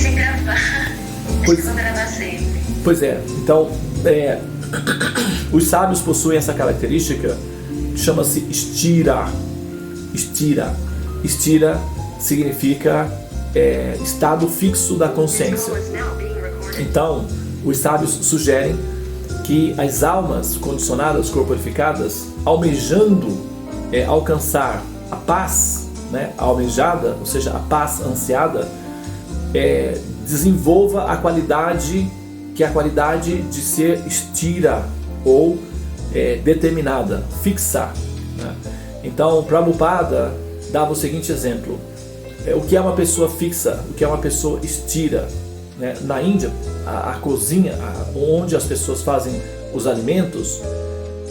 sem gravar. Acho que eu vou gravar sempre. Pois é, então os sábios possuem essa característica que chama-se estira. Estira significa estado fixo da consciência. Então, os sábios sugerem que as almas condicionadas, corporificadas, almejando alcançar a paz, né, a almejada, ou seja, a paz ansiada, desenvolva a qualidade, que é a qualidade de ser estira ou determinada, fixa, né? Então, Prabhupada dava o seguinte exemplo: o que é uma pessoa fixa, o que é uma pessoa estira, né? Na Índia, a cozinha, onde as pessoas fazem os alimentos,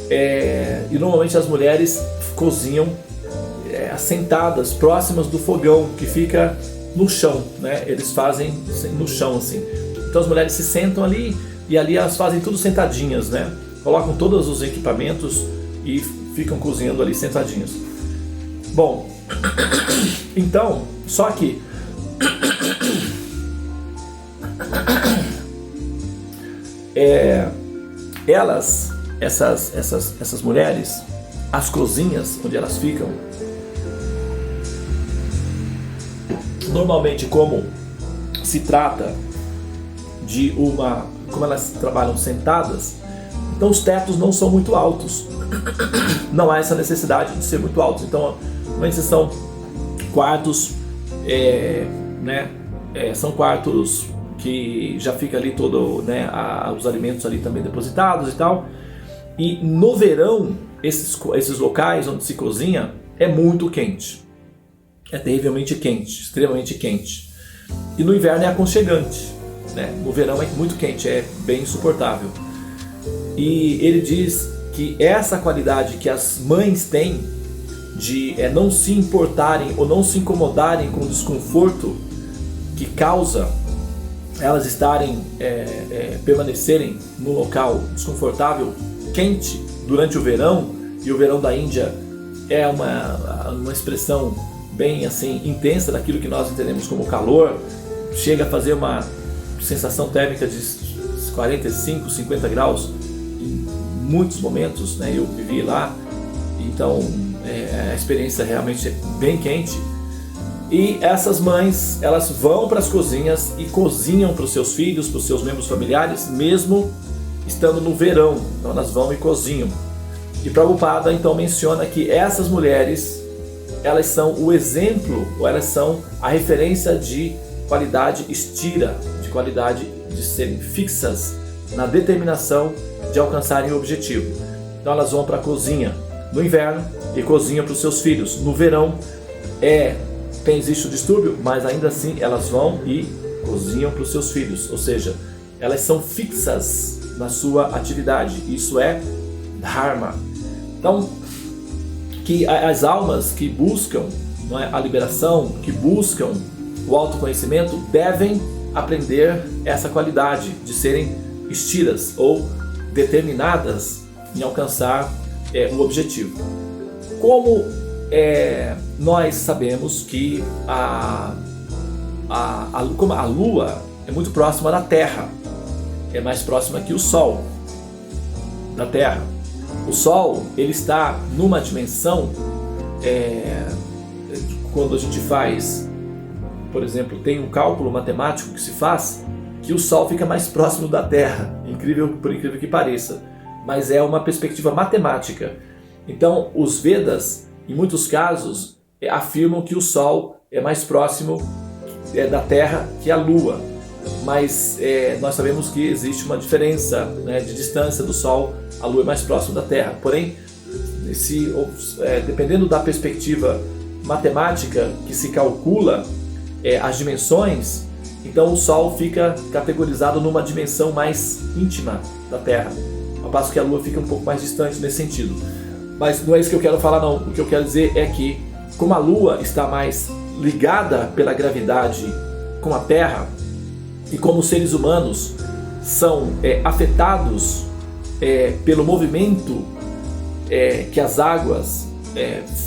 e normalmente as mulheres cozinham assentadas, próximas do fogão, que fica no chão, né? Eles fazem no chão assim. Então as mulheres se sentam ali e ali elas fazem tudo sentadinhas, né? Colocam todos os equipamentos e ficam cozinhando ali sentadinhas. Bom, então, só que essas mulheres, as cozinhas onde elas ficam, normalmente, como se trata de como elas trabalham sentadas, então os tetos não são muito altos, não há essa necessidade de ser muito altos. Então, normalmente são quartos, são quartos que já fica ali todo, né, os alimentos ali também depositados e tal. E no verão, esses locais onde se cozinha é muito quente, é terrivelmente quente, extremamente quente. E no inverno é aconchegante, né? No verão é muito quente, é bem insuportável. E ele diz que essa qualidade que as mães têm de não se importarem ou não se incomodarem com o desconforto que causa elas estarem, permanecerem no local desconfortável, quente, durante o verão, e o verão da Índia é uma expressão bem assim intensa daquilo que nós entendemos como calor, chega a fazer uma sensação térmica de 45, 50 graus em muitos momentos, né? Eu vivi lá, então a experiência realmente é bem quente. E essas mães, elas vão para as cozinhas e cozinham para os seus filhos, para os seus membros familiares, mesmo estando no verão. Então elas vão e cozinham. E Prabhupada então menciona que essas mulheres, elas são o exemplo, ou elas são a referência de qualidade estira, de qualidade de serem fixas na determinação de alcançarem o objetivo. Então elas vão para a cozinha no inverno e cozinham para os seus filhos. No verão existe o distúrbio, mas ainda assim elas vão e cozinham para os seus filhos. Ou seja, elas são fixas na sua atividade. Isso é Dharma. Então, que as almas que buscam, não é, a liberação, que buscam o autoconhecimento, devem aprender essa qualidade de serem estiras ou determinadas em alcançar o objetivo. Como nós sabemos que como a Lua é muito próxima da Terra, é mais próxima que o Sol da Terra. O Sol, ele está numa dimensão, quando a gente faz, por exemplo, tem um cálculo matemático que se faz, que o Sol fica mais próximo da Terra, por incrível que pareça, mas é uma perspectiva matemática. Então, os Vedas, em muitos casos, afirmam que o Sol é mais próximo da Terra que a Lua, mas nós sabemos que existe uma diferença, né, de distância do Sol. A Lua é mais próxima da Terra. Porém, dependendo da perspectiva matemática que se calcula as dimensões, então o Sol fica categorizado numa dimensão mais íntima da Terra, ao passo que a Lua fica um pouco mais distante nesse sentido. Mas não é isso que eu quero falar, não. O que eu quero dizer é que, como a Lua está mais ligada pela gravidade com a Terra, e como os seres humanos são afetados pelo movimento que as águas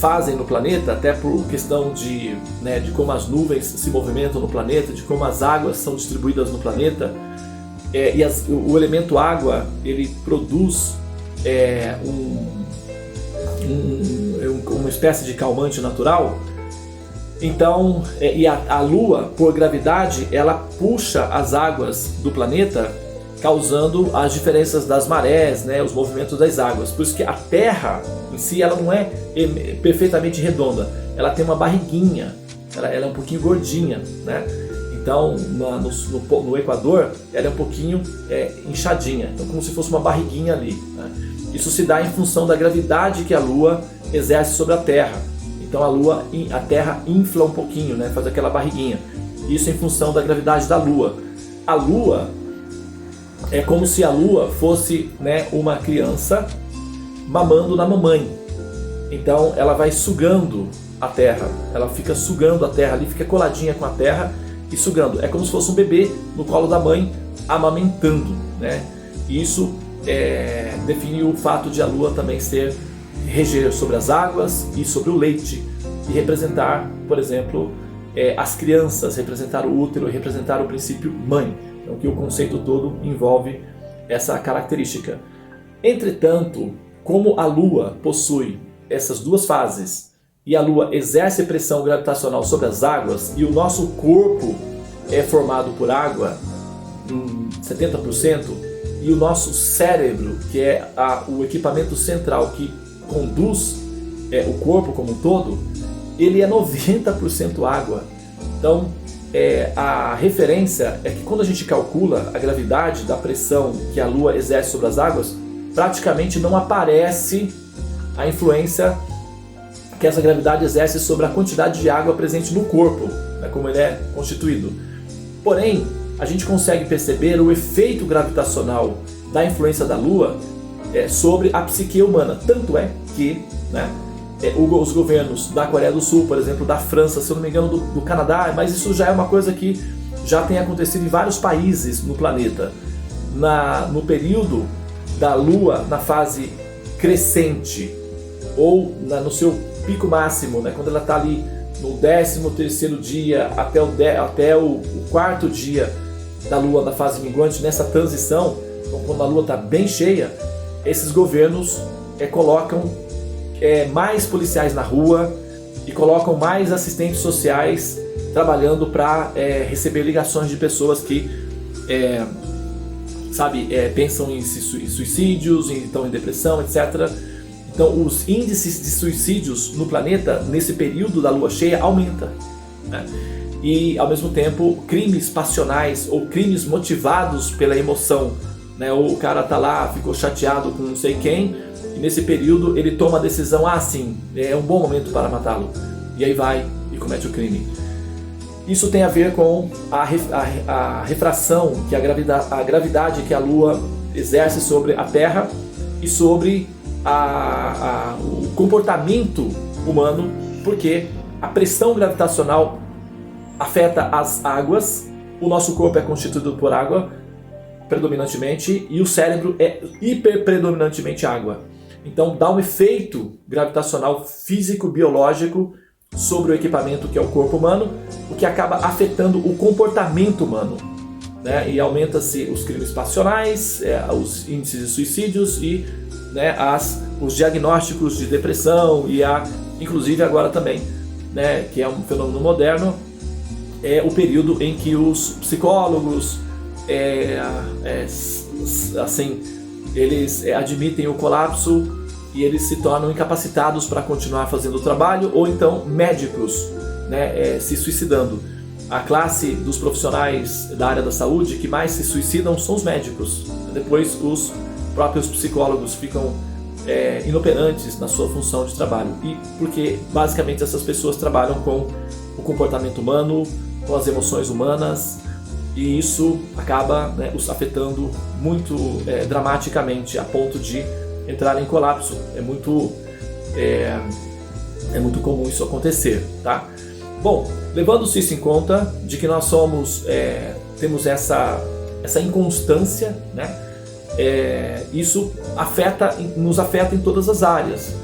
fazem no planeta, até por questão de como as nuvens se movimentam no planeta, de como as águas são distribuídas no planeta, o elemento água ele produz uma espécie de calmante natural. Então, e a Lua, por gravidade, ela puxa as águas do planeta, causando as diferenças das marés, os movimentos das águas. Por isso que a Terra em si ela não é perfeitamente redonda, ela tem uma barriguinha, ela é um pouquinho gordinha, né? Então no Equador ela é um pouquinho inchadinha, então como se fosse uma barriguinha ali, né? Isso se dá em função da gravidade que a Lua exerce sobre a Terra. Então a Terra infla um pouquinho, né? Faz aquela barriguinha. Isso em função da gravidade da Lua. A Lua é como se a Lua fosse, uma criança mamando na mamãe. Então ela vai sugando a Terra, ela fica sugando a Terra ali, fica coladinha com a Terra e sugando. É como se fosse um bebê no colo da mãe amamentando, né? E isso define o fato de a Lua também reger sobre as águas e sobre o leite e representar, por exemplo, as crianças, representar o útero e representar o princípio mãe. Então que o conceito todo envolve essa característica. Entretanto, como a Lua possui essas duas fases e a Lua exerce pressão gravitacional sobre as águas e o nosso corpo é formado por água em 70%, e o nosso cérebro, que é o equipamento central que conduz o corpo como um todo, ele é 90% água. Então a referência é que quando a gente calcula a gravidade da pressão que a Lua exerce sobre as águas, praticamente não aparece a influência que essa gravidade exerce sobre a quantidade de água presente no corpo, como ele é constituído. Porém, a gente consegue perceber o efeito gravitacional da influência da Lua sobre a psique humana. Tanto é que os governos da Coreia do Sul, por exemplo, da França, se eu não me engano, do Canadá, mas isso já é uma coisa que já tem acontecido em vários países no planeta. No período da Lua, na fase crescente, ou no seu pico máximo, quando ela está ali no 13º dia até o 4º dia da Lua na fase minguante, nessa transição, então, quando a Lua está bem cheia, esses governos colocam mais policiais na rua e colocam mais assistentes sociais trabalhando para receber ligações de pessoas que pensam em suicídios, estão em depressão, etc. Então os índices de suicídios no planeta nesse período da Lua cheia aumenta, né? E ao mesmo tempo crimes passionais ou crimes motivados pela emoção, ou o cara tá lá, ficou chateado com não sei quem, e nesse período ele toma a decisão, sim, é um bom momento para matá-lo, e aí vai e comete o crime. Isso tem a ver com a refração, que a gravidade que a Lua exerce sobre a Terra e sobre o comportamento humano, porque a pressão gravitacional afeta as águas, o nosso corpo é constituído por água predominantemente e o cérebro é hiperpredominantemente água. Então dá um efeito gravitacional físico-biológico sobre o equipamento que é o corpo humano, o que acaba afetando o comportamento humano, e aumenta-se os crimes passionais, os índices de suicídios e os diagnósticos de depressão e inclusive agora também, que é um fenômeno moderno, o período em que os psicólogos eles admitem o colapso e eles se tornam incapacitados para continuar fazendo o trabalho, ou então médicos se suicidando. A classe dos profissionais da área da saúde que mais se suicidam são os médicos. Depois os próprios psicólogos ficam inoperantes na sua função de trabalho, e porque basicamente essas pessoas trabalham com o comportamento humano, com as emoções humanas, e isso acaba os afetando muito dramaticamente, a ponto de entrar em colapso. É muito comum isso acontecer, tá? Bom, levando-se isso em conta, de que nós temos essa inconstância, isso nos afeta em todas as áreas.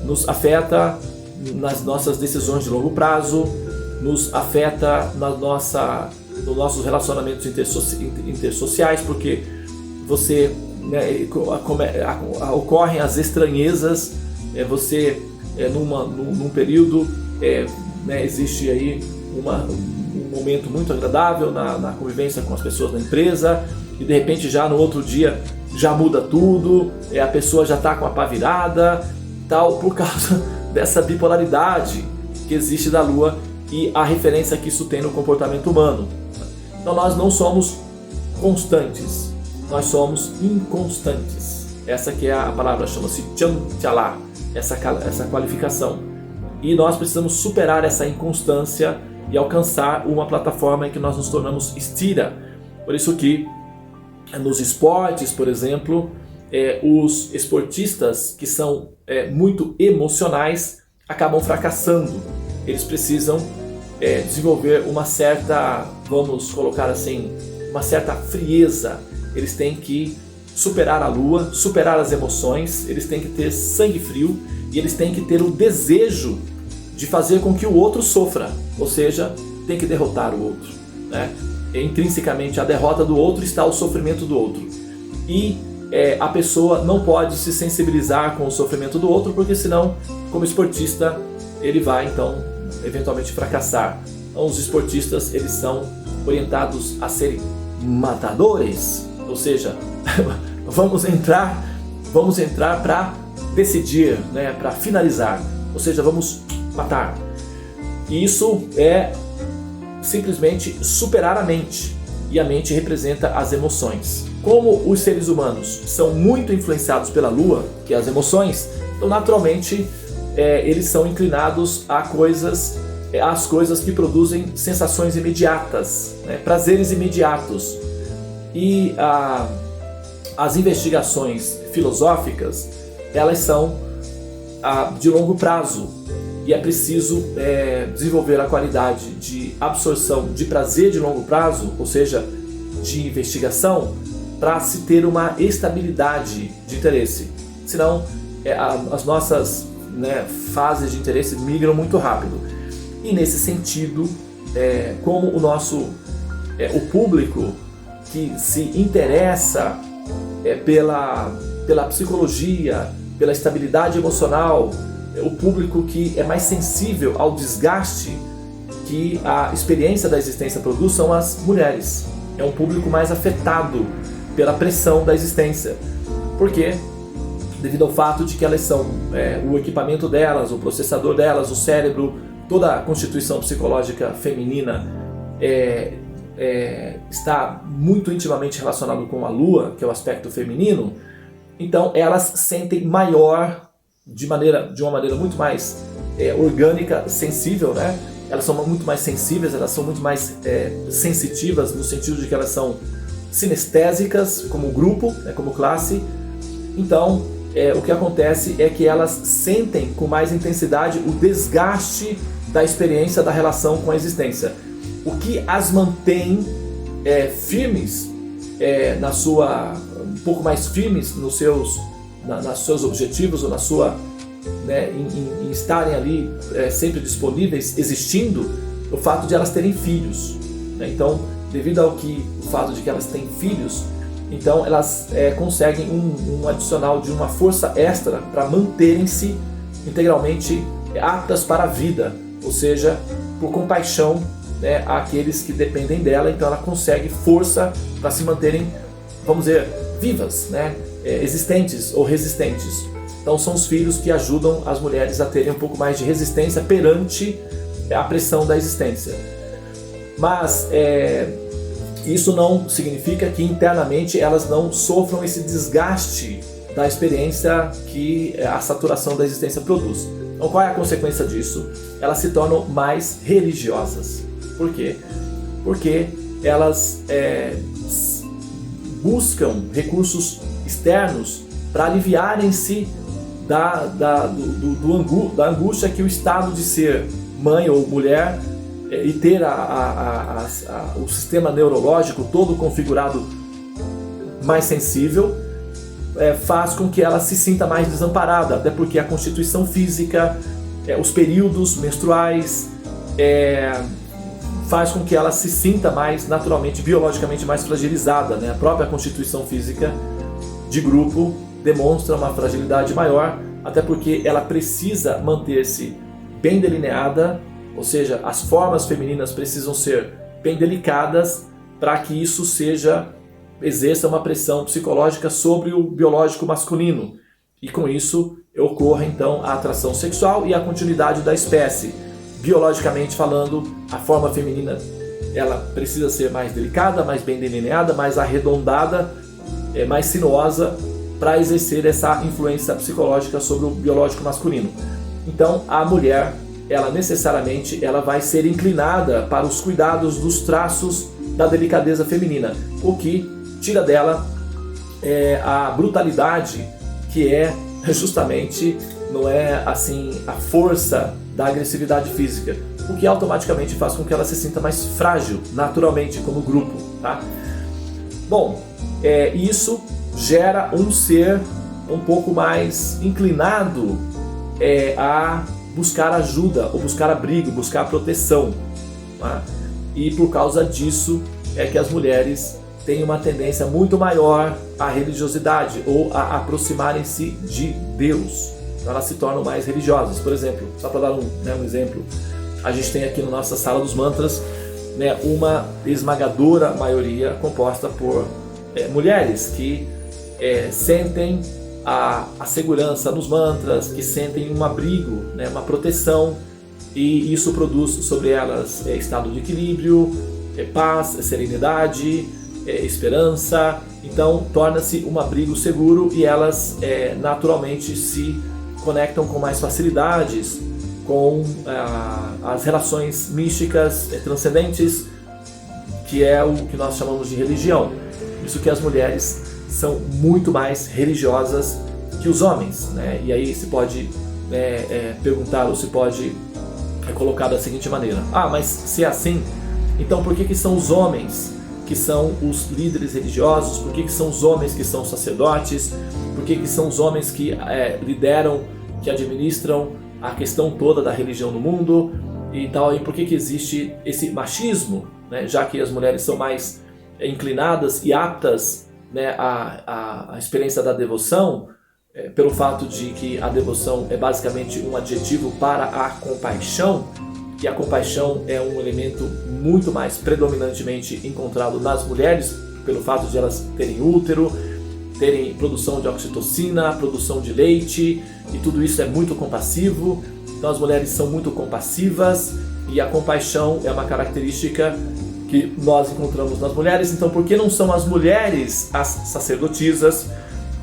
nos afeta nas nossas decisões de longo prazo, nos afeta nos nossos relacionamentos intersociais, porque você, né, ocorrem as estranhezas, você num período, né, existe aí um momento muito agradável na convivência com as pessoas da empresa, e de repente já no outro dia já muda tudo, a pessoa já está com a pá virada, tal, por causa dessa bipolaridade que existe da Lua e a referência que isso tem no comportamento humano. Então nós não somos constantes, nós somos inconstantes. Essa que é a palavra, chama-se Chanchala, essa qualificação. E nós precisamos superar essa inconstância e alcançar uma plataforma em que nós nos tornamos Stira. Por isso que nos esportes, por exemplo, os esportistas que são muito emocionais acabam fracassando. Eles precisam desenvolver uma certa, vamos colocar assim, uma certa frieza. Eles têm que superar a Lua, superar as emoções, eles têm que ter sangue frio e eles têm que ter o desejo de fazer com que o outro sofra, ou seja, tem que derrotar o outro, né? Intrinsecamente a derrota do outro está o sofrimento do outro, e a pessoa não pode se sensibilizar com o sofrimento do outro, porque senão, como esportista, ele vai então eventualmente fracassar. Então, os esportistas, eles são orientados a serem matadores, ou seja, vamos entrar para decidir, né, para finalizar, ou seja, vamos matar. E isso é simplesmente superar a mente, e a mente representa as emoções. Como os seres humanos são muito influenciados pela Lua, que é as emoções, então naturalmente eles são inclinados a às coisas que produzem sensações imediatas, né, prazeres imediatos. E as investigações filosóficas, elas são de longo prazo, e é preciso desenvolver a qualidade de absorção de prazer de longo prazo, ou seja, de investigação, para se ter uma estabilidade de interesse. Senão as nossas, né, fases de interesse migram muito rápido. E nesse sentido, como o público que se interessa pela psicologia, pela estabilidade emocional, o público que é mais sensível ao desgaste que a experiência da existência produz são as mulheres. É um público mais afetado pela pressão da existência. Por quê? Devido ao fato de que elas são o equipamento delas, o processador delas, o cérebro, toda a constituição psicológica feminina está muito intimamente relacionado com a Lua, que é o aspecto feminino. Então elas sentem maior, de uma maneira muito mais orgânica, sensível, né? Elas são muito mais sensíveis, elas são muito mais sensitivas, no sentido de que elas são sinestésicas como grupo, como classe. Então o que acontece é que elas sentem com mais intensidade o desgaste da experiência da relação com a existência. O que as mantém firmes, um pouco mais firmes nos seus objetivos, ou em estarem ali sempre disponíveis, existindo, o fato de elas terem filhos, né? Então, devido o fato de que elas têm filhos, então elas conseguem um adicional de uma força extra para manterem-se integralmente aptas para a vida, ou seja, por compaixão, né, àqueles que dependem dela. Então ela consegue força para se manterem, vamos dizer, vivas, né, existentes ou resistentes. Então são os filhos que ajudam as mulheres a terem um pouco mais de resistência perante a pressão da existência. Mas isso não significa que internamente elas não sofram esse desgaste da experiência que a saturação da existência produz. Então qual é a consequência disso? Elas se tornam mais religiosas. Por quê? Porque elas buscam recursos externos para aliviarem-se da angústia que o estado de ser mãe ou mulher e ter o sistema neurológico todo configurado mais sensível faz com que ela se sinta mais desamparada, até porque a constituição física, os períodos menstruais, faz com que ela se sinta mais naturalmente, biologicamente mais fragilizada, né? A própria constituição física de grupo demonstra uma fragilidade maior, até porque ela precisa manter-se bem delineada, ou seja, as formas femininas precisam ser bem delicadas para que isso exerça uma pressão psicológica sobre o biológico masculino, e com isso ocorra então a atração sexual e a continuidade da espécie. Biologicamente falando, a forma feminina ela precisa ser mais delicada, mais bem delineada, mais arredondada, mais sinuosa, para exercer essa influência psicológica sobre o biológico masculino. Então a mulher, ela necessariamente vai ser inclinada para os cuidados dos traços da delicadeza feminina, o que tira dela a brutalidade, que é justamente, não é assim, a força da agressividade física, o que automaticamente faz com que ela se sinta mais frágil, naturalmente, como grupo, tá? Bom, isso gera um ser um pouco mais inclinado a buscar ajuda, ou buscar abrigo, buscar proteção, tá? E por causa disso é que as mulheres têm uma tendência muito maior à religiosidade, ou a aproximarem-se de Deus. Então elas se tornam mais religiosas. Por exemplo, só para dar um exemplo, a gente tem aqui na nossa sala dos mantras, né, uma esmagadora maioria composta por mulheres que sentem a segurança nos mantras, que sentem um abrigo, né, uma proteção, e isso produz sobre elas estado de equilíbrio, paz, serenidade, esperança. Então torna-se um abrigo seguro, e elas naturalmente se conectam com mais facilidades com as relações místicas transcendentes, que é o que nós chamamos de religião. Isso que as mulheres são muito mais religiosas que os homens, né? E aí se pode perguntar, ou se pode colocar da seguinte maneira: mas se é assim, então por que são os homens que são os líderes religiosos? Por que são os homens que são sacerdotes? Por que são os homens que lideram, que administram a questão toda da religião no mundo e tal? E por que existe esse machismo, né? Já que as mulheres são mais inclinadas e aptas, né, à experiência da devoção, pelo fato de que a devoção é basicamente um adjetivo para a compaixão, e a compaixão é um elemento muito mais predominantemente encontrado nas mulheres, pelo fato de elas terem útero, terem produção de oxitocina, produção de leite, e tudo isso é muito compassivo. Então as mulheres são muito compassivas, e a compaixão é uma característica que nós encontramos nas mulheres. Então por que não são as mulheres as sacerdotisas?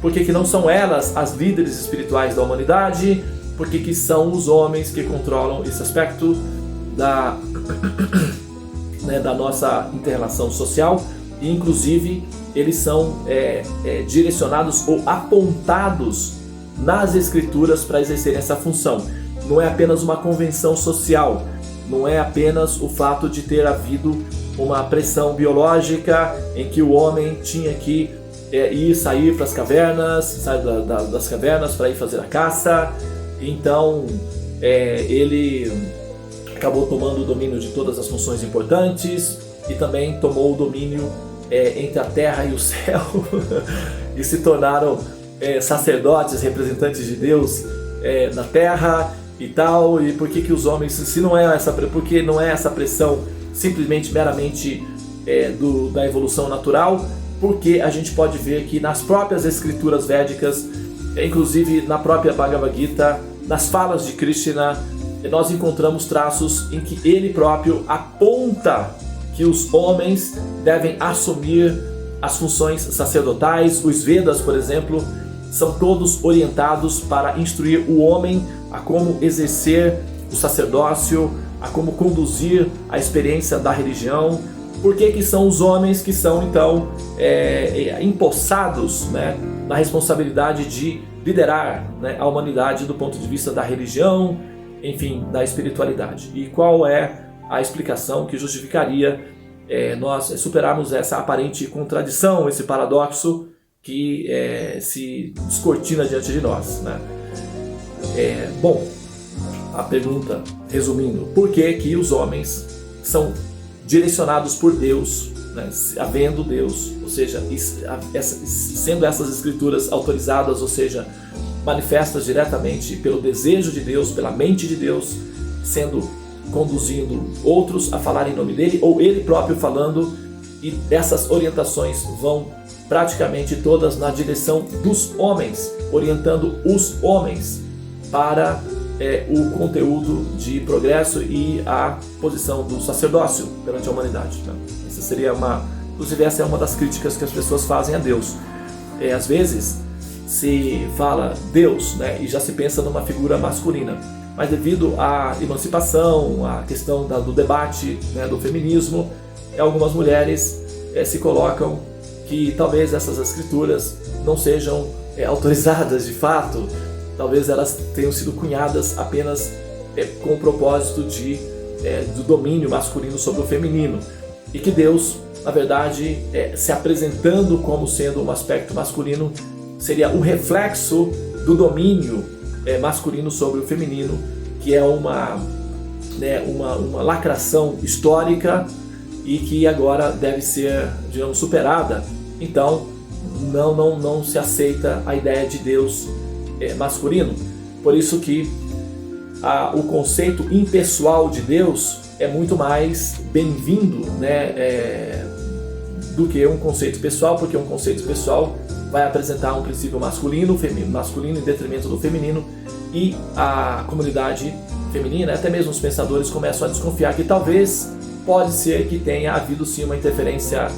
Por que não são elas as líderes espirituais da humanidade? Por que são os homens que controlam esse aspecto da nossa inter-relação social? E inclusive eles são direcionados ou apontados nas escrituras para exercerem essa função. Não é apenas uma convenção social, não é apenas o fato de ter havido uma pressão biológica em que o homem tinha que sair para as cavernas, sair das cavernas para ir fazer a caça. Então ele acabou tomando o domínio de todas as funções importantes, e também tomou o domínio entre a terra e o céu e se tornaram sacerdotes, representantes de Deus na terra e tal. E por que os homens, se não é porque não é essa pressão simplesmente meramente da evolução natural? Porque a gente pode ver que nas próprias escrituras védicas, inclusive na própria Bhagavad Gita, nas falas de Krishna, nós encontramos traços em que ele próprio aponta que os homens devem assumir as funções sacerdotais. Os Vedas, por exemplo, são todos orientados para instruir o homem a como exercer o sacerdócio, a como conduzir a experiência da religião. Por que são os homens que são então empossados, né, na responsabilidade de liderar, né, a humanidade do ponto de vista da religião, enfim, da espiritualidade? E qual é a explicação que justificaria nós superarmos essa aparente contradição, esse paradoxo que se descortina diante de nós, né? Bom, a pergunta, resumindo, por que que os homens são direcionados por Deus, né? Havendo Deus, ou seja, sendo essas escrituras autorizadas, ou seja, manifestas diretamente pelo desejo de Deus, pela mente de Deus, conduzindo outros a falar em nome dele, ou ele próprio falando, e essas orientações vão praticamente todas na direção dos homens, orientando os homens para o conteúdo de progresso e a posição do sacerdócio perante a humanidade, né? Inclusive essa é uma das críticas que as pessoas fazem a Deus. Às vezes se fala Deus, né, e já se pensa numa figura masculina, mas devido à emancipação, à questão do debate, né, do feminismo, algumas mulheres se colocam que talvez essas escrituras não sejam autorizadas de fato, talvez elas tenham sido cunhadas apenas com o propósito do domínio masculino sobre o feminino, e que Deus, na verdade, se apresentando como sendo um aspecto masculino, seria o reflexo do domínio masculino sobre o feminino, que é uma lacração histórica e que agora deve ser, digamos, superada. Então não se aceita a ideia de Deus masculino. Por isso que o conceito impessoal de Deus é muito mais bem-vindo, né, do que um conceito pessoal, porque um conceito pessoal vai apresentar um princípio masculino em detrimento do feminino, e a comunidade feminina, até mesmo os pensadores, começam a desconfiar que talvez pode ser que tenha havido sim uma interferência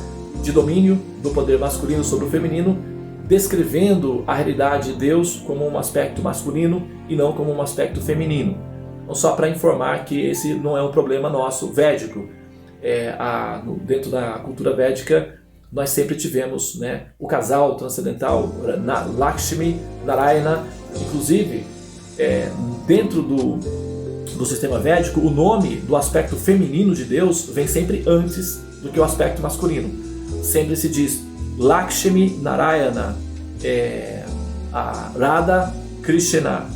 de domínio do poder masculino sobre o feminino, descrevendo a realidade de Deus como um aspecto masculino e não como um aspecto feminino. Então, só para informar que esse não é um problema nosso védico. Dentro da cultura védica, nós sempre tivemos, né, o casal transcendental Lakshmi, Narayana. Inclusive, dentro do sistema védico, o nome do aspecto feminino de Deus vem sempre antes do que o aspecto masculino. Sempre se diz Lakshmi Narayana, a Radha Krishna,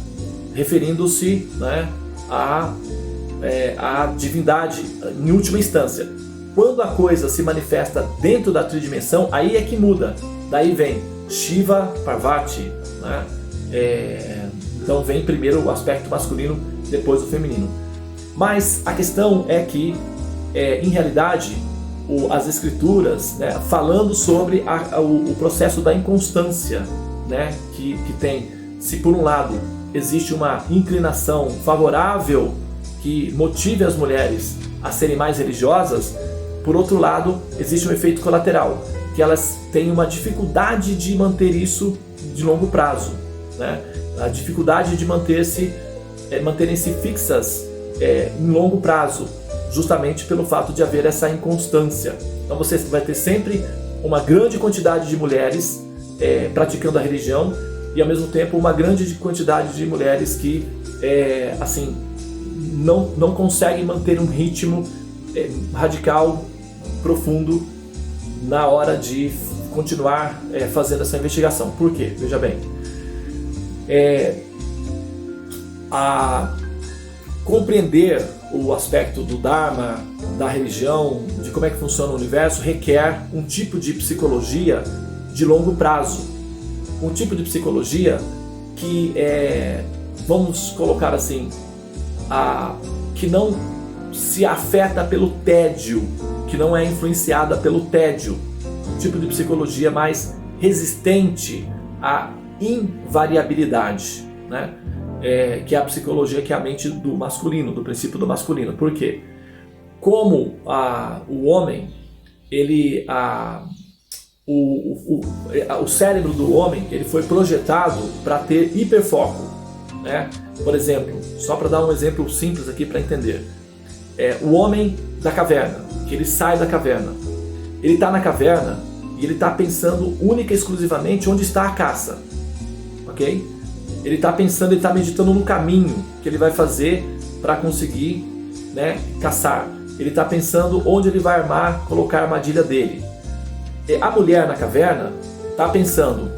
referindo-se, né, à divindade em última instância. Quando a coisa se manifesta dentro da tridimensão, aí é que muda. Daí vem Shiva, Parvati, né? Então vem primeiro o aspecto masculino, depois o feminino. Mas a questão é que, em realidade, as escrituras, né, falando sobre o processo da inconstância, né, que tem, se por um lado existe uma inclinação favorável que motive as mulheres a serem mais religiosas, por outro lado existe um efeito colateral, que elas têm uma dificuldade de manter isso de longo prazo, né? A dificuldade de manterem-se fixas em longo prazo, justamente pelo fato de haver essa inconstância. Então você vai ter sempre uma grande quantidade de mulheres praticando a religião, e ao mesmo tempo uma grande quantidade de mulheres que não conseguem manter um ritmo radical, profundo, na hora de continuar fazendo essa investigação. Por quê? Veja bem, compreender o aspecto do Dharma, da religião, de como é que funciona o universo, requer um tipo de psicologia de longo prazo. Um tipo de psicologia que vamos colocar assim, que não se afeta pelo tédio, que não é influenciada pelo tédio. Um tipo de psicologia mais resistente à invariabilidade, né? Que é a psicologia, que é a mente do masculino, do princípio do masculino. Por quê? Como o homem, o cérebro do homem, ele foi projetado para ter hiperfoco, né? Por exemplo, só para dar um exemplo simples aqui para entender, o homem da caverna, que ele sai da caverna, ele está na caverna e ele está pensando única e exclusivamente onde está a caça, ok? Ele está pensando, ele está meditando no caminho que ele vai fazer para conseguir, né, caçar. Ele está pensando onde ele vai colocar a armadilha dele. A mulher na caverna, está pensando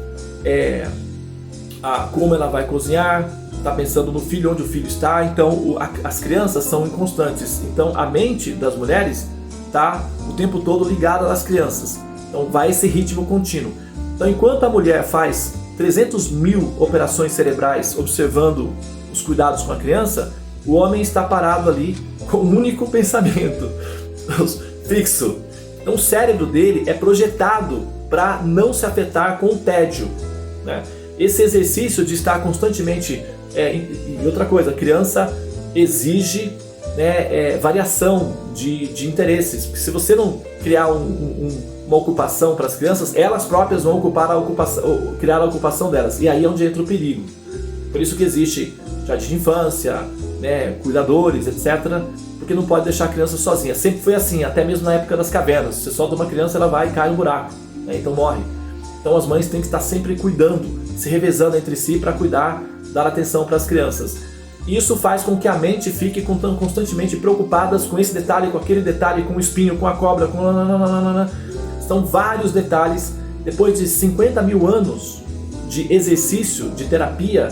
como ela vai cozinhar, está pensando no filho, onde o filho está. Então as crianças são inconstantes. Então a mente das mulheres está o tempo todo ligada às crianças. Então vai esse ritmo contínuo. Então enquanto a mulher faz 300 mil operações cerebrais observando os cuidados com a criança, o homem está parado ali com um único pensamento, fixo. Então o cérebro dele é projetado para não se afetar com o tédio, né? Esse exercício de estar constantemente... e outra coisa, a criança exige, né, variação de interesses. Porque se você não criar uma ocupação para as crianças, elas próprias vão criar a ocupação delas. E aí é onde entra o perigo. Por isso que existe jardim de infância, né, cuidadores, etc. Porque não pode deixar a criança sozinha. Sempre foi assim, até mesmo na época das cavernas. Você solta uma criança, ela vai e cai no buraco, né, então morre. Então as mães têm que estar sempre cuidando, se revezando entre si para cuidar, dar atenção para as crianças. Isso faz com que a mente fique constantemente preocupada com esse detalhe, com aquele detalhe, com o espinho, com a cobra, com... São vários detalhes. Depois de 50 mil anos de exercício, de terapia,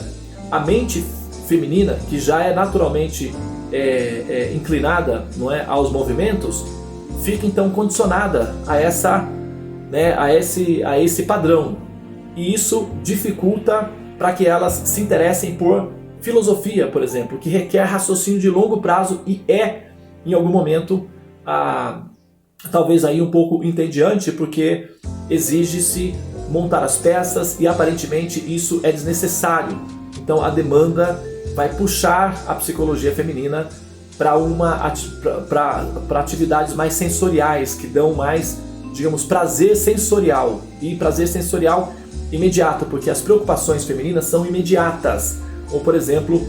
a mente feminina, que já é naturalmente inclinada, não é, aos movimentos, fica então condicionada a esse padrão. E isso dificulta para que elas se interessem por filosofia, por exemplo, que requer raciocínio de longo prazo e em algum momento, talvez aí um pouco entediante, porque exige-se montar as peças e aparentemente isso é desnecessário. Então a demanda vai puxar a psicologia feminina para atividades mais sensoriais, que dão mais, digamos, prazer sensorial. E prazer sensorial imediato, porque as preocupações femininas são imediatas. Ou, por exemplo,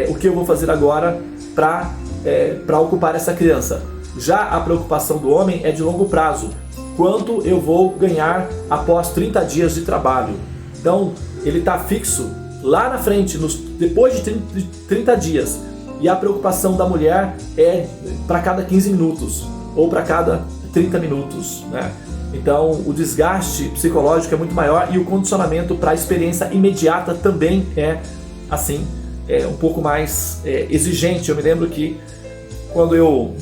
o que eu vou fazer agora para ocupar essa criança. Já a preocupação do homem é de longo prazo. Quanto eu vou ganhar após 30 dias de trabalho? Então, ele está fixo lá na frente, depois de 30 dias. E a preocupação da mulher é para cada 15 minutos ou para cada 30 minutos, né? Então o desgaste psicológico é muito maior e o condicionamento para a experiência imediata também é assim, um pouco mais exigente. Eu me lembro que quando eu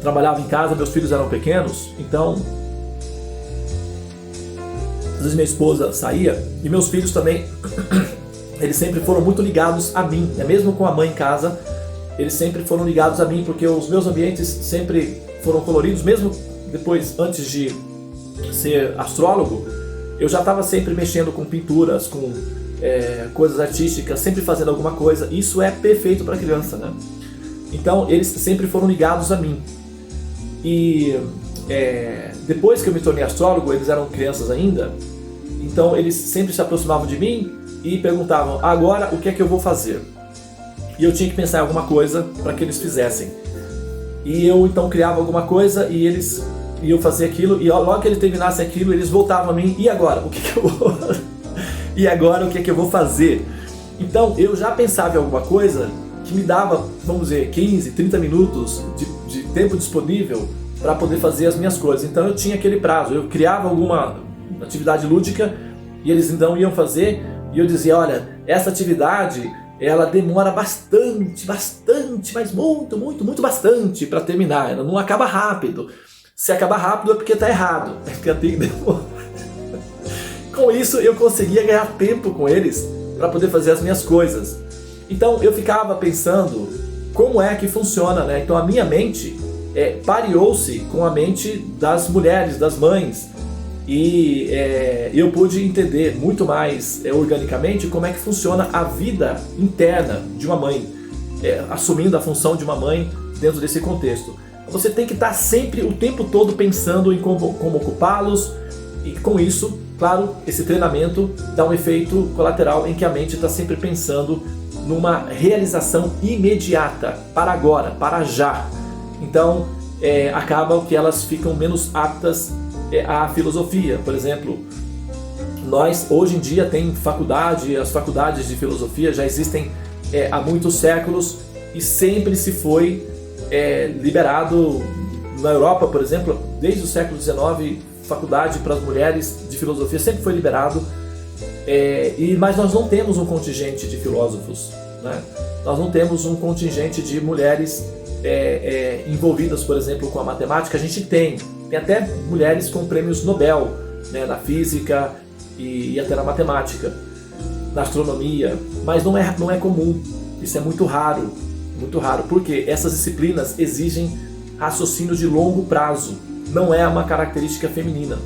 trabalhava em casa, meus filhos eram pequenos, então às vezes minha esposa saía e meus filhos também eles sempre foram muito ligados a mim, né? Mesmo com a mãe em casa, eles sempre foram ligados a mim, porque os meus ambientes sempre foram coloridos. Mesmo depois, antes de ser astrólogo, eu já estava sempre mexendo com pinturas, com coisas artísticas, sempre fazendo alguma coisa. Isso é perfeito para criança, né? Então eles sempre foram ligados a mim. E depois que eu me tornei astrólogo, eles eram crianças ainda, então eles sempre se aproximavam de mim e perguntavam: agora o que é que eu vou fazer? E eu tinha que pensar em alguma coisa para que eles fizessem. E eu então criava alguma coisa e eles iam fazer aquilo, e logo que eles terminassem aquilo, eles voltavam a mim: e agora? O que que eu vou... e agora o que é que eu vou fazer? Então eu já pensava em alguma coisa que me dava, vamos dizer, 15, 30 minutos de tempo disponível para poder fazer as minhas coisas. Então eu tinha aquele prazo, eu criava alguma atividade lúdica e eles então iam fazer, e eu dizia: olha, essa atividade ela demora bastante, mas muito bastante para terminar, ela não acaba rápido. Se acabar rápido é porque está errado, é porque tem que demorar. Com isso eu conseguia ganhar tempo com eles para poder fazer as minhas coisas. Então eu ficava pensando como é que funciona, né? Então a minha mente pareou-se com a mente das mulheres, das mães, e eu pude entender muito mais organicamente como é que funciona a vida interna de uma mãe, assumindo a função de uma mãe dentro desse contexto. Você tem que estar sempre, o tempo todo, pensando em como ocupá-los, e com isso, claro, esse treinamento dá um efeito colateral em que a mente está sempre pensando numa realização imediata, para agora, para já. Então, acaba que elas ficam menos aptas à filosofia. Por exemplo, nós hoje em dia tem faculdade, as faculdades de filosofia já existem há muitos séculos e sempre se foi liberado. Na Europa, por exemplo, desde o século XIX faculdade para as mulheres de filosofia sempre foi liberado, mas nós não temos um contingente de filósofos, né? Nós não temos um contingente de mulheres envolvidas, por exemplo, com a matemática. A gente tem até mulheres com prêmios Nobel, né, na física e até na matemática, na astronomia, mas não é comum. Isso é muito raro, porque essas disciplinas exigem raciocínio de longo prazo. Não é uma característica feminina,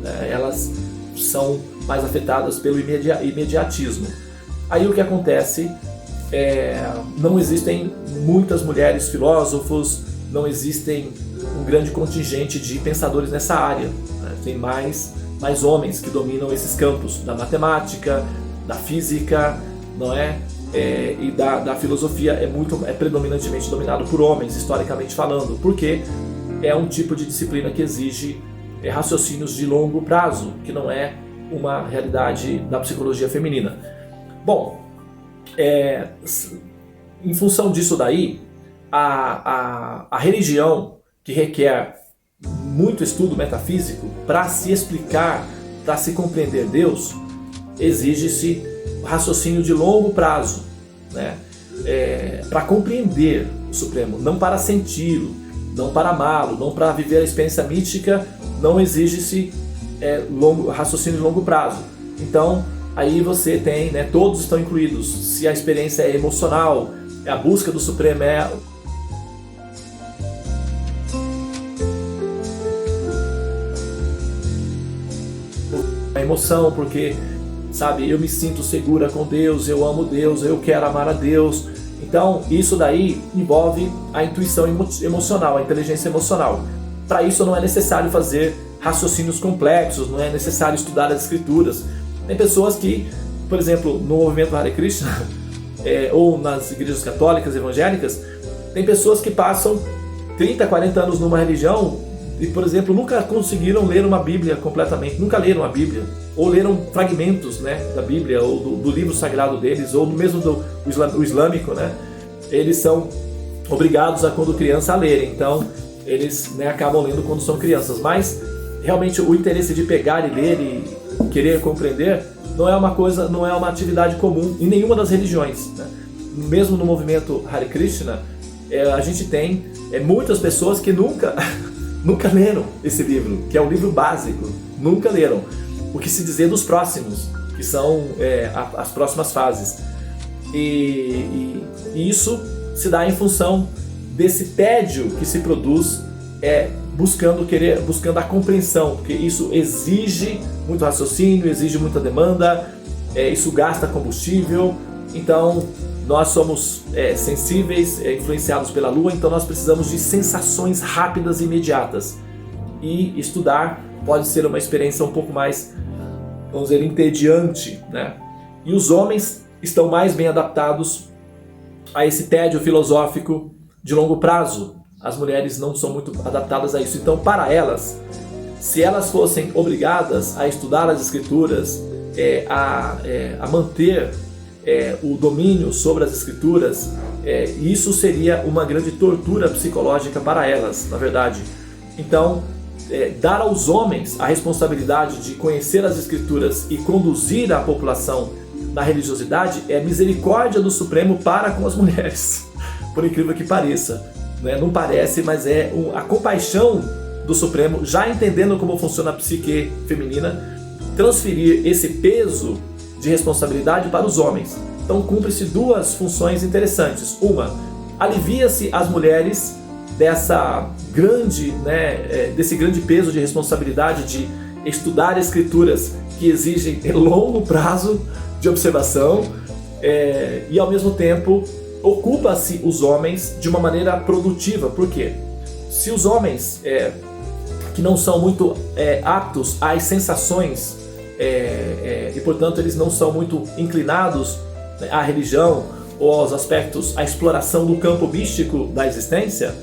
né? Elas são mais afetadas pelo imediatismo. Aí o que acontece não existem muitas mulheres filósofos, não existem um grande contingente de pensadores nessa área, né? Tem mais homens que dominam esses campos da matemática, da física, não é? E da filosofia é predominantemente dominado por homens, historicamente falando, porque é um tipo de disciplina que exige raciocínios de longo prazo, que não é uma realidade da psicologia feminina. Bom, em função disso daí, a religião, que requer muito estudo metafísico para se explicar, para se compreender Deus, exige-se raciocínio de longo prazo, né? Para compreender o Supremo, não para senti-lo, não para amá-lo, não para viver a experiência mística, não exige-se raciocínio de longo prazo. Então, aí você tem, né, todos estão incluídos. Se a experiência é emocional, a busca do Supremo a emoção, porque, sabe, eu me sinto segura com Deus, eu amo Deus, eu quero amar a Deus. Então, isso daí envolve a intuição emocional, a inteligência emocional. Para isso não é necessário fazer raciocínios complexos, não é necessário estudar as escrituras. Tem pessoas que, por exemplo, no movimento Hare Krishna, ou nas igrejas católicas, evangélicas, tem pessoas que passam 30, 40 anos numa religião e, por exemplo, nunca conseguiram ler uma Bíblia completamente, nunca leram a Bíblia, ou leram fragmentos, né, da Bíblia, ou do livro sagrado deles, ou mesmo do islâmico, né? Eles são obrigados quando criança, a lerem, então eles, né, acabam lendo quando são crianças, mas realmente o interesse de pegar e ler e querer compreender não é uma atividade comum em nenhuma das religiões, né? Mesmo no movimento Hare Krishna, a gente tem muitas pessoas que nunca leram esse livro, que é o livro básico, nunca leram. O que se dizer dos próximos, que são as próximas fases. E isso se dá em função desse tédio que se produz buscando a compreensão, porque isso exige muito raciocínio, exige muita demanda, isso gasta combustível. Então nós somos sensíveis, influenciados pela lua, então nós precisamos de sensações rápidas e imediatas. E estudar pode ser uma experiência um pouco mais, vamos dizer, entediante, né? E os homens estão mais bem adaptados a esse tédio filosófico de longo prazo. As mulheres não são muito adaptadas a isso. Então, para elas, se elas fossem obrigadas a estudar as escrituras, a manter o domínio sobre as escrituras, isso seria uma grande tortura psicológica para elas, na verdade. Então, dar aos homens a responsabilidade de conhecer as escrituras e conduzir a população na religiosidade é misericórdia do Supremo para com as mulheres, por incrível que pareça, né? Não parece, mas a compaixão do Supremo, já entendendo como funciona a psique feminina, transferir esse peso de responsabilidade para os homens. Então cumpre-se duas funções interessantes. Uma, alivia-se as mulheres desse grande peso de responsabilidade de estudar escrituras que exigem longo prazo de observação, e ao mesmo tempo ocupa-se os homens de uma maneira produtiva. Por quê? Se os homens que não são muito aptos às sensações e portanto eles não são muito inclinados à religião ou aos aspectos, à exploração do campo místico da existência,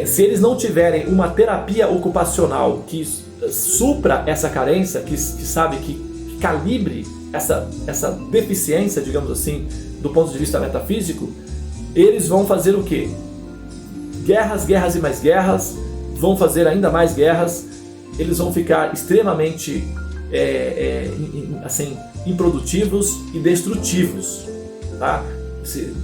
se eles não tiverem uma terapia ocupacional que supra essa carência, que calibre essa deficiência, digamos assim, do ponto de vista metafísico, eles vão fazer o quê? Guerras, guerras e mais guerras, vão fazer ainda mais guerras, eles vão ficar extremamente assim, improdutivos e destrutivos, tá?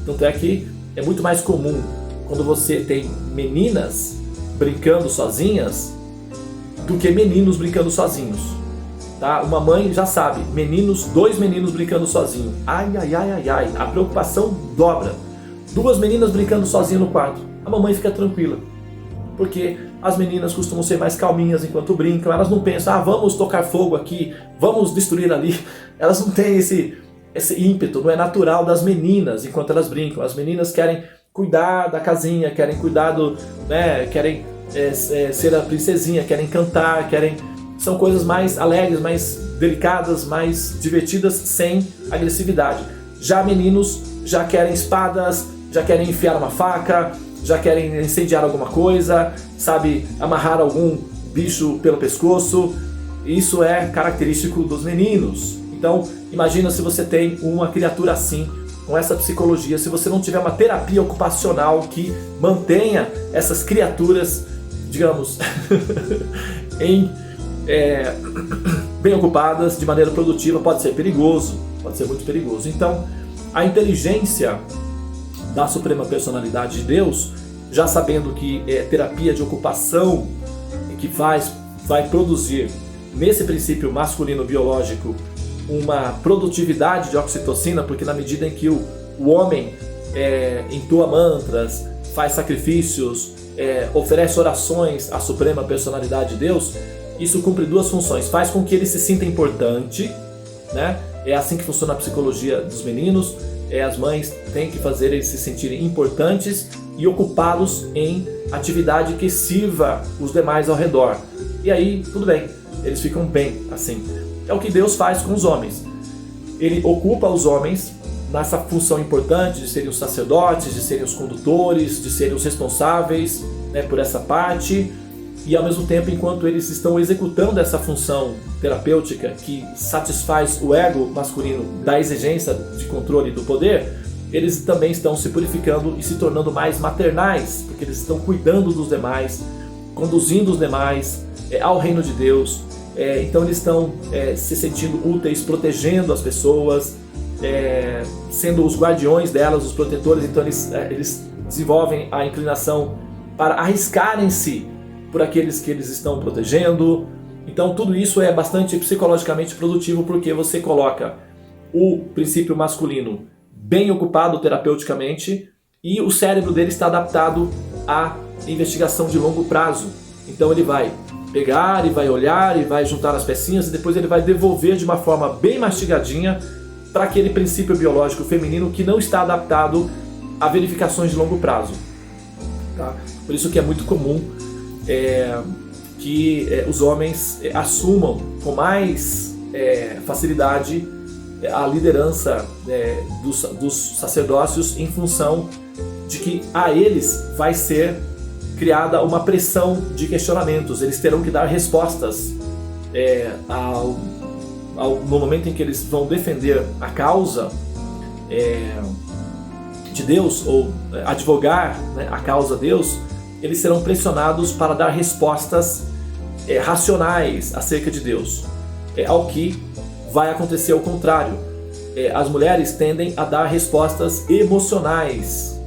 Tanto é que é muito mais comum quando você tem meninas brincando sozinhas do que meninos brincando sozinhos, tá? Uma mãe já sabe, dois meninos brincando sozinhos, ai, a preocupação dobra. 2 meninas brincando sozinhas no quarto, a mamãe fica tranquila, porque as meninas costumam ser mais calminhas enquanto brincam, elas não pensam, vamos tocar fogo aqui, vamos destruir ali, elas não têm esse ímpeto, não é natural das meninas enquanto elas brincam. As meninas querem cuidar da casinha, querem cuidar querem ser a princesinha, querem cantar, são coisas mais alegres, mais delicadas, mais divertidas, sem agressividade. Já meninos já querem espadas, já querem enfiar uma faca, já querem incendiar alguma coisa, sabe, amarrar algum bicho pelo pescoço. Isso é característico dos meninos. Então, imagina se você tem uma criatura assim, com essa psicologia, se você não tiver uma terapia ocupacional que mantenha essas criaturas, digamos, bem ocupadas, de maneira produtiva, pode ser perigoso, pode ser muito perigoso. Então, a inteligência da Suprema Personalidade de Deus, já sabendo que é terapia de ocupação que vai produzir nesse princípio masculino biológico uma produtividade de oxitocina, porque na medida em que o homem entoa mantras, faz sacrifícios, oferece orações à Suprema Personalidade de Deus, isso cumpre 2 funções. Faz com que ele se sinta importante, né? É assim que funciona a psicologia dos meninos. As mães têm que fazer eles se sentirem importantes e ocupá-los em atividade que sirva os demais ao redor. E aí, tudo bem, eles ficam bem assim. É o que Deus faz com os homens. Ele ocupa os homens nessa função importante de serem os sacerdotes, de serem os condutores, de serem os responsáveis, né, por essa parte. E ao mesmo tempo, enquanto eles estão executando essa função terapêutica que satisfaz o ego masculino da exigência de controle do poder, eles também estão se purificando e se tornando mais maternais, porque eles estão cuidando dos demais, conduzindo os demais ao reino de Deus. Então eles estão se sentindo úteis, protegendo as pessoas, sendo os guardiões delas, os protetores. Então eles desenvolvem a inclinação para arriscarem-se por aqueles que eles estão protegendo. Então tudo isso é bastante psicologicamente produtivo, porque você coloca o princípio masculino bem ocupado terapeuticamente e o cérebro dele está adaptado à investigação de longo prazo. Então ele vai pegar e vai olhar e vai juntar as pecinhas e depois ele vai devolver de uma forma bem mastigadinha para aquele princípio biológico feminino que não está adaptado a verificações de longo prazo, tá? Por isso que é muito comum que os homens assumam com mais facilidade a liderança dos sacerdócios, em função de que a eles vai ser criada uma pressão de questionamentos. Eles terão que dar respostas no momento em que eles vão defender a causa de Deus, ou advogar, né, a causa de Deus. Eles serão pressionados para dar respostas racionais acerca de Deus, ao que vai acontecer ao contrário. As mulheres tendem a dar respostas emocionais,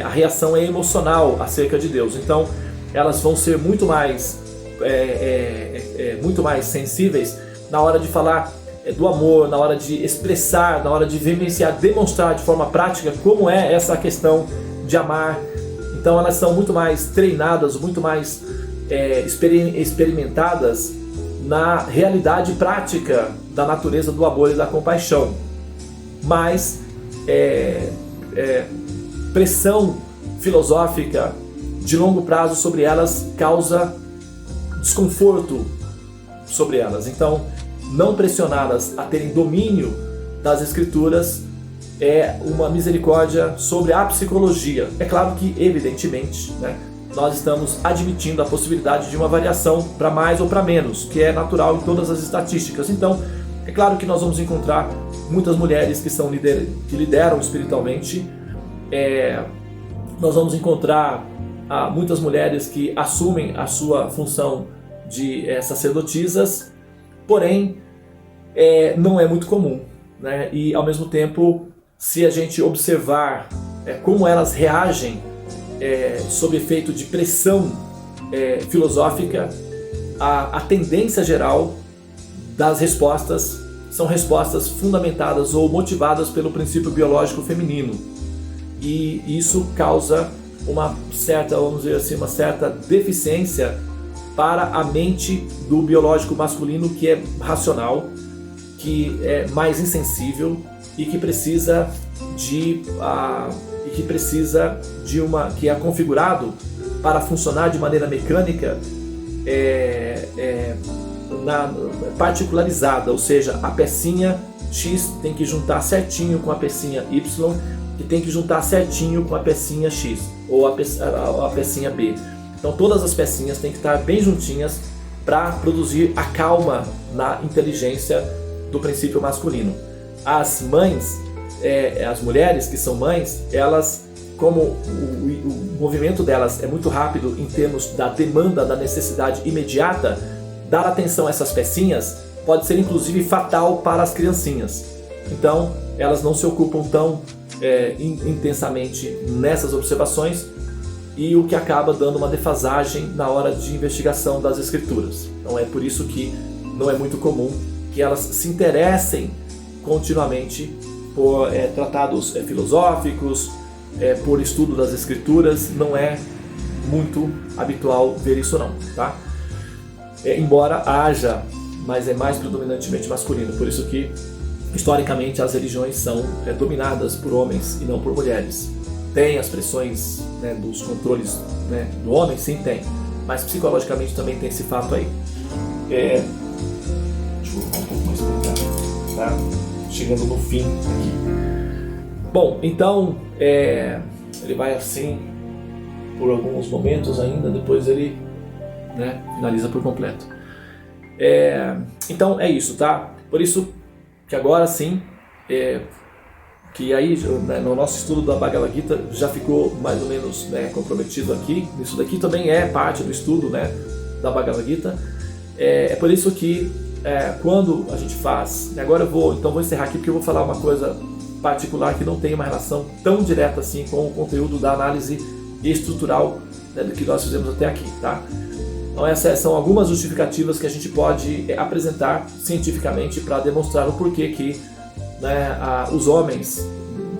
a reação é emocional acerca de Deus. Então elas vão ser muito mais sensíveis na hora de falar do amor, na hora de expressar, na hora de vivenciar, demonstrar de forma prática como é essa questão de amar. Então elas são muito mais treinadas, muito mais experimentadas na realidade prática da natureza do amor e da compaixão. Mas pressão filosófica de longo prazo sobre elas causa desconforto sobre elas. Então, não pressionadas a terem domínio das escrituras é uma misericórdia sobre a psicologia. É claro que, evidentemente, né, nós estamos admitindo a possibilidade de uma variação para mais ou para menos, que é natural em todas as estatísticas. Então, é claro que nós vamos encontrar muitas mulheres que lideram espiritualmente. Nós vamos encontrar muitas mulheres que assumem a sua função de sacerdotisas, porém não é muito comum, né? E ao mesmo tempo, se a gente observar como elas reagem sob efeito de pressão filosófica, a tendência geral das respostas são respostas fundamentadas ou motivadas pelo princípio biológico feminino. E isso causa uma certa, vamos dizer assim, uma certa deficiência para a mente do biológico masculino, que é racional, que é mais insensível e que precisa que é configurado para funcionar de maneira mecânica, particularizada, ou seja, a pecinha X tem que juntar certinho com a pecinha Y, que tem que juntar certinho com a pecinha X, ou a pecinha B. Então todas as pecinhas têm que estar bem juntinhas para produzir a calma na inteligência do princípio masculino. As mães, as mulheres que são mães, elas, como o movimento delas é muito rápido em termos da demanda, da necessidade imediata, dar atenção a essas pecinhas pode ser inclusive fatal para as criancinhas. Então elas não se ocupam tão intensamente nessas observações, e o que acaba dando uma defasagem na hora de investigação das escrituras. Então é por isso que não é muito comum que elas se interessem continuamente por tratados filosóficos, por estudo das escrituras. Não é muito habitual ver isso não, tá? Embora haja, mas é mais predominantemente masculino. Por isso que historicamente as religiões são dominadas por homens e não por mulheres. Tem as pressões, né, dos controles, né, do homem, sim, tem, mas psicologicamente também tem esse fato aí. Deixa eu colocar um pouco mais pra cá, tá? Chegando no fim aqui. Bom, então ele vai assim por alguns momentos ainda, depois ele, né, finaliza por completo. Então é isso, tá? Por isso que agora sim, que aí, né, no nosso estudo da Bhagavad Gita já ficou mais ou menos, né, comprometido aqui. Isso daqui também é parte do estudo, né, da Bhagavad Gita. É por isso que quando a gente faz, agora eu vou encerrar aqui, porque eu vou falar uma coisa particular que não tem uma relação tão direta assim com o conteúdo da análise estrutural, né, do que nós fizemos até aqui, tá? Então essas são algumas justificativas que a gente pode apresentar cientificamente para demonstrar o porquê que, né, os homens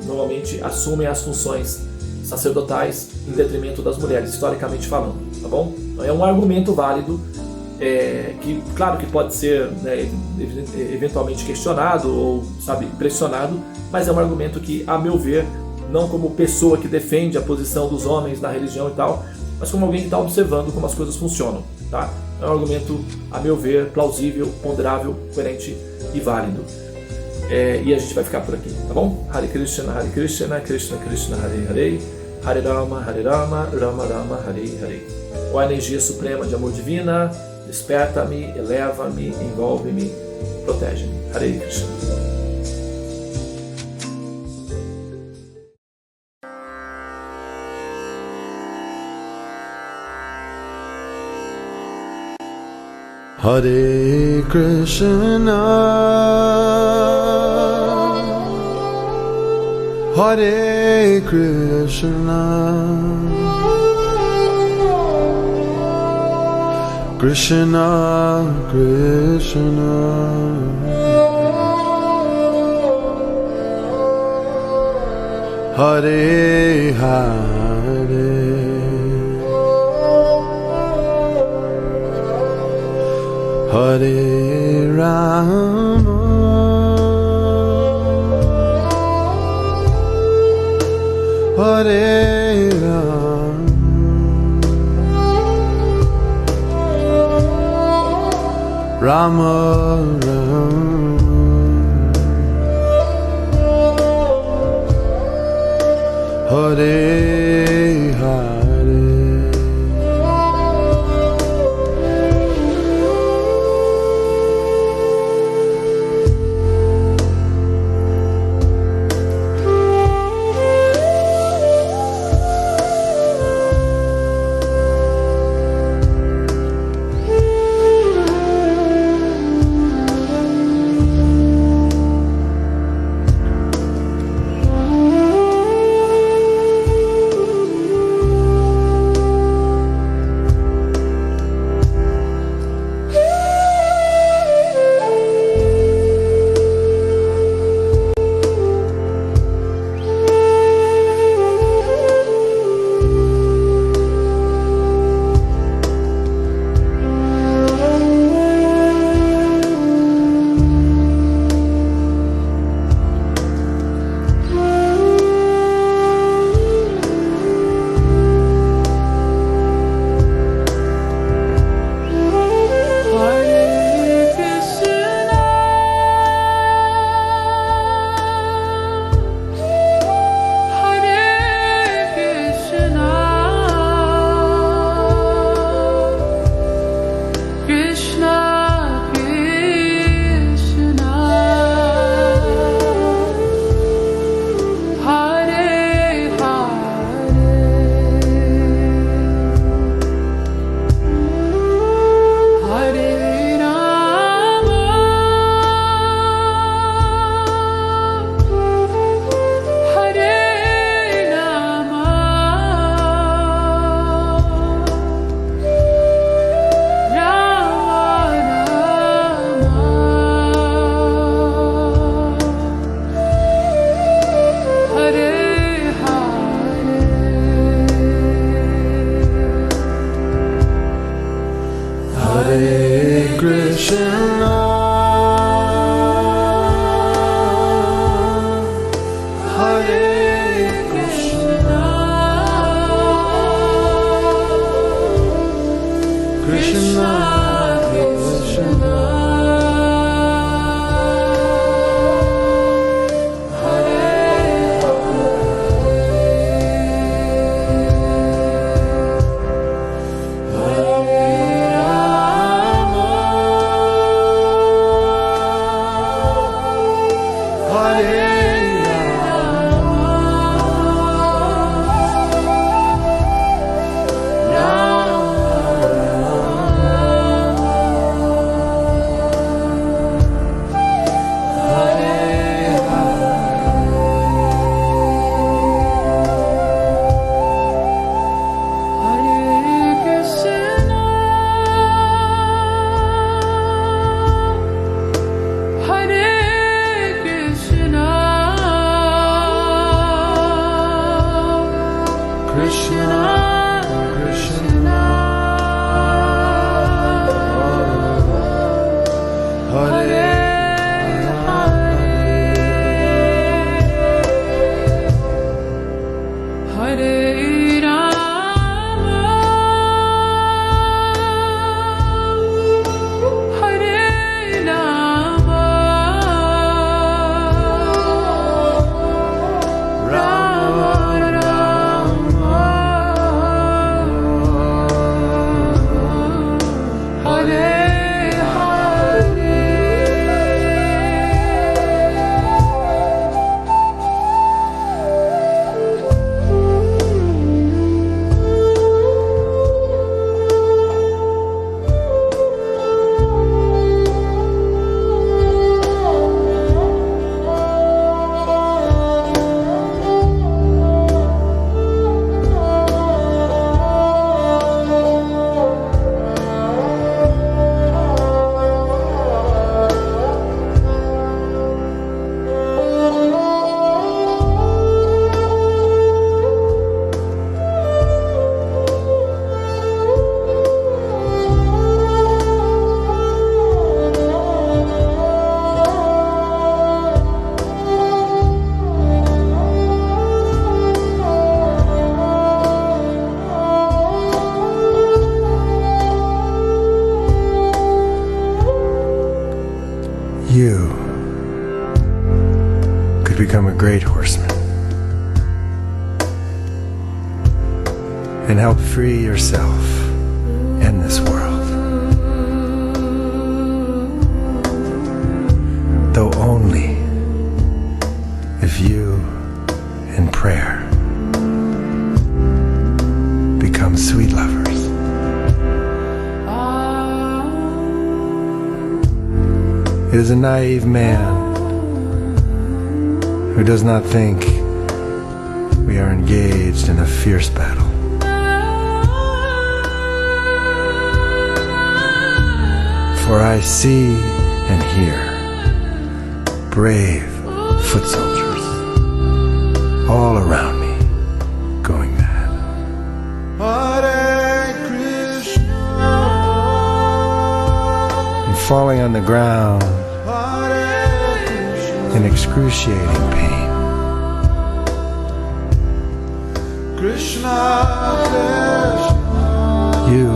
normalmente assumem as funções sacerdotais em detrimento das mulheres, historicamente falando, tá bom? Então é um argumento válido, que claro que pode ser, né, eventualmente questionado ou, sabe, pressionado, mas é um argumento que, a meu ver, não como pessoa que defende a posição dos homens na religião e tal, mas como alguém que está observando como as coisas funcionam, tá? É um argumento, a meu ver, plausível, ponderável, coerente e válido. E a gente vai ficar por aqui, tá bom? Hare Krishna, Krishna Krishna, Hare Hare, Hare Rama, Rama Rama, Hare Hare. Ó a energia suprema de amor divina, desperta-me, eleva-me, envolve-me, protege-me. Hare Krishna. Hare Krishna, Hare Krishna, Krishna Krishna, Hare Hare, Hare Rama, Hare Rama, Rama Rama, Hare Hare. Krishna, Hare Krishna, Krishna Krishna, you could become a great horseman and help free yourself and this world. Though only if you, in prayer, become sweet lovers. It is a naive man who does not think we are engaged in a fierce battle. For I see and hear brave foot soldiers all around me going mad. Hare Krishna. And falling on the ground in excruciating pain. Krishna, Krishna. You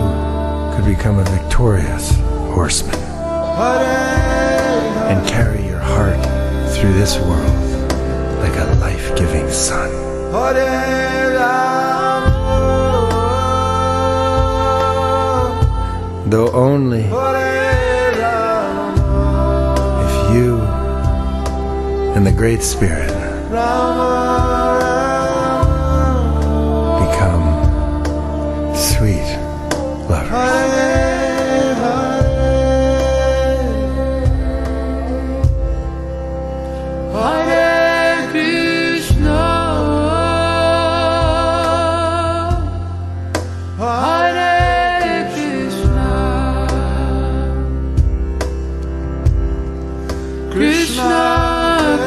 could become a victorious horseman and carry your heart through this world like a life-giving sun. Though only if you and the Great Spirit become sweet lovers. Hare Krishna, Hare Krishna, Krishna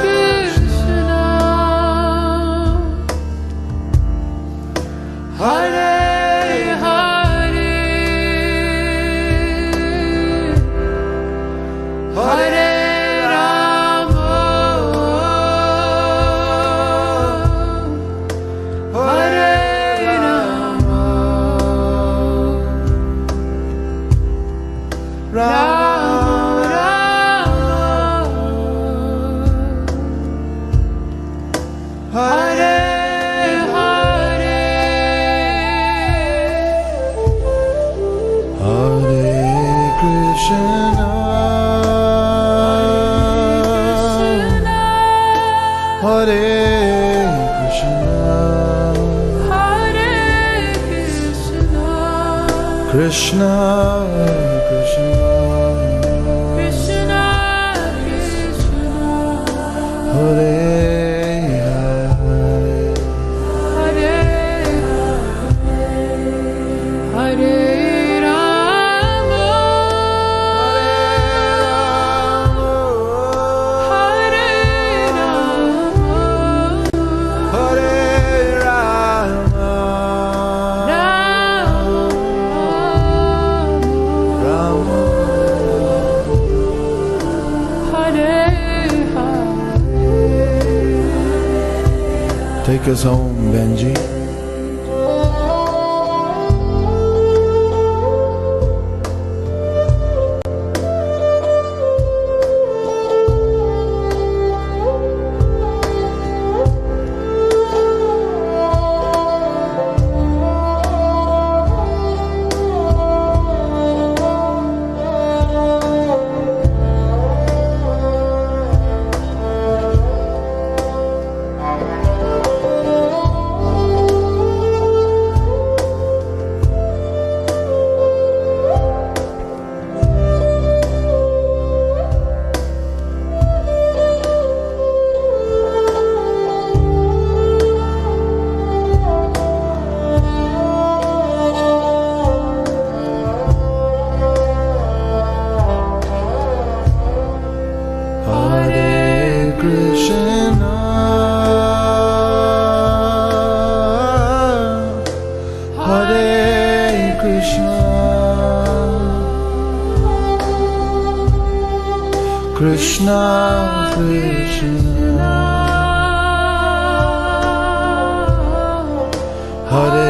Krishna, Hare Hare, Krishna, Krishna, Krishna, Krishna, Hare Hare, Hare Hare Rama, Hare Rama, Hare Rama, Rama, Hare Hare. Take us home, Benji. Hare Krishna, Hare Krishna, Krishna Krishna, Hare